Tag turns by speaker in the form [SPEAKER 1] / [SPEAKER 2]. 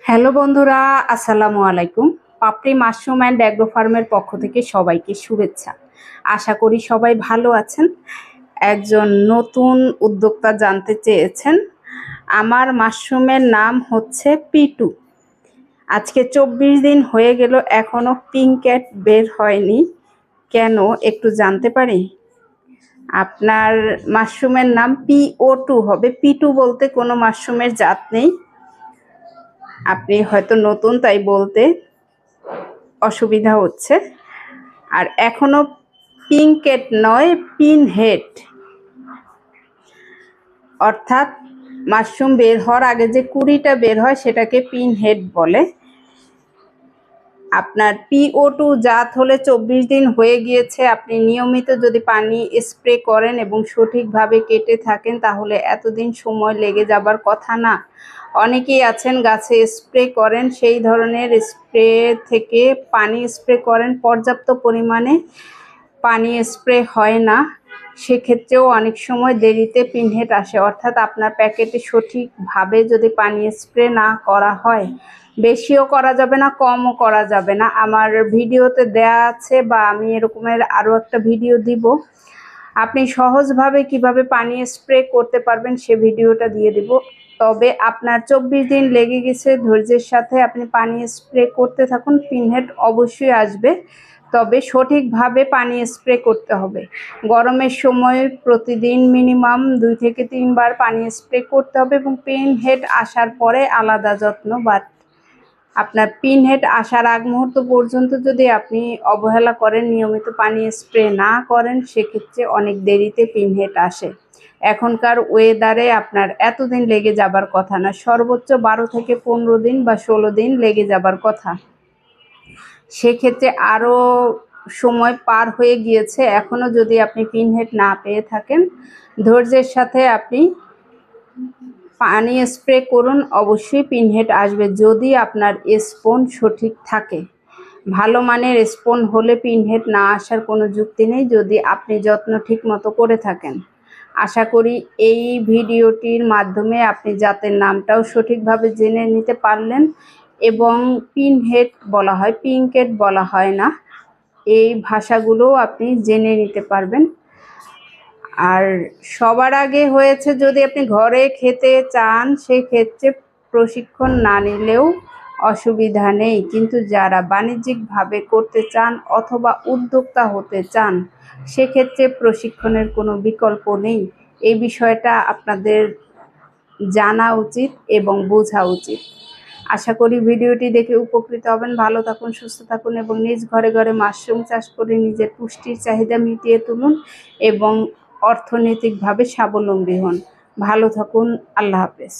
[SPEAKER 1] Hello বন্ধুরা, আসসালামু আলাইকুম। পাপড়ি মাশরুম অ্যান্ড অ্যাগ্রো ফার্মের পক্ষ থেকে সবাইকে শুভেচ্ছা। আশা করি সবাই ভালো আছেন। একজন নতুন উদ্যোক্তা জানতে চেয়েছেন, আমার মাশরুমের নাম হচ্ছে পিটু। আজকে 24 দিন হয়ে গেল, এখনো পিঙ্ক ক্যাট বের হয়নি কেন, একটু জানতে পারি? আপনার মাশরুমের নাম PO2 হবে। পিটু বলতে কোনো মাশরুমের জাত নেই, আপনি হয়তো নতুন তাই বলতে অসুবিধা হচ্ছে। আর এখনো পিঙ্কেট নয়, পিন হেড, অর্থাৎ মাশরুম বের হওয়ার আগে যে কুড়িটা বের হয় সেটাকে পিন হেড বলে। আপনার PO2 জাত হলে 24 দিন হয়ে গিয়েছে, আপনি নিয়মিত যদি পানি স্প্রে করেন এবং সঠিকভাবে কেটে থাকেন তাহলে এতদিন সময় লেগে যাবার কথা না। অনেকেই আছেন গাছে স্প্রে করেন, সেই ধরনের স্প্রে থেকে পানি স্প্রে করেন, পর্যাপ্ত পরিমাণে পানি স্প্রে হয় না, সেক্ষেত্রেও অনেক সময় দেরিতে পিনহেড আসে। অর্থাৎ আপনার প্যাকেটে সঠিকভাবে যদি পানি স্প্রে না করা হয়, বেশিও করা যাবে না, কমও করা যাবে না। আমার ভিডিওতে দেয়া আছে, বা আমি এরকমের আরও একটা ভিডিও দিব, আপনি সহজভাবে কিভাবে পানি স্প্রে করতে পারবেন সে ভিডিওটা দিয়ে দিব। তবে আপনার 24 দিন লেগে গেছে, ধৈর্যের সাথে আপনি পানি স্প্রে করতে থাকুন, পিনহেড অবশ্যই আসবে। তবে সঠিকভাবে পানি স্প্রে করতে হবে। গরমের সময় প্রতিদিন মিনিমাম 2 থেকে 3 বার পানি স্প্রে করতে হবে এবং পিনহেড আসার পরে আলাদা যত্ন। বাট আপনার পিনহেড আসার আগ মুহূর্ত পর্যন্ত যদি আপনি অবহেলা করেন, নিয়মিত পানি স্প্রে না করেন, সেক্ষেত্রে অনেক দেরিতে পিনহেড আসে। এখনকার ওয়েদারে আপনার এতদিন লেগে যাবার কথা না, সর্বোচ্চ 12 থেকে 15 দিন বা 16 দিন লেগে যাবার কথা। সেক্ষেত্রে আরও সময় পার হয়ে গিয়েছে, এখনও যদি আপনি পিনহেড না পেয়ে থাকেন, ধৈর্যের সাথে আপনি পানি স্প্রে করুন, অবশ্যই পিনহেড আসবে যদি আপনার স্পন সঠিক থাকে। ভালো মানের স্পন হলে পিনহেড না আসার কোনো যুক্তি নেই, যদি আপনি যত্ন ঠিক মতো করে থাকেন। আশা করি এই ভিডিওটির মাধ্যমে আপনি জাতের নামটাও সঠিকভাবে জেনে নিতে পারলেন, এবং পিনহেড বলা হয়, পিঙ্কেট বলা হয় না, এই ভাষাগুলোও আপনি জেনে নিতে পারবেন। আর সবার আগে হয়েছে, যদি আপনি ঘরে খেতে চান সেক্ষেত্রে প্রশিক্ষণ না নিলেও অসুবিধা নেই, কিন্তু যারা বাণিজ্যিকভাবে করতে চান অথবা উদ্যোক্তা হতে চান সেক্ষেত্রে প্রশিক্ষণের কোনো বিকল্প নেই। এই বিষয়টা আপনাদের জানা উচিত এবং বোঝা উচিত। আশা করি ভিডিওটি দেখে উপকৃত হবেন। ভালো থাকুন, সুস্থ থাকুন এবং নিজ ঘরে ঘরে মাশরুম চাষ করে নিজের পুষ্টির চাহিদা মিটিয়ে তুলুন এবং অর্থনৈতিকভাবে স্বাবলম্বী হন। ভালো থাকুন, আল্লাহ হাফেজ।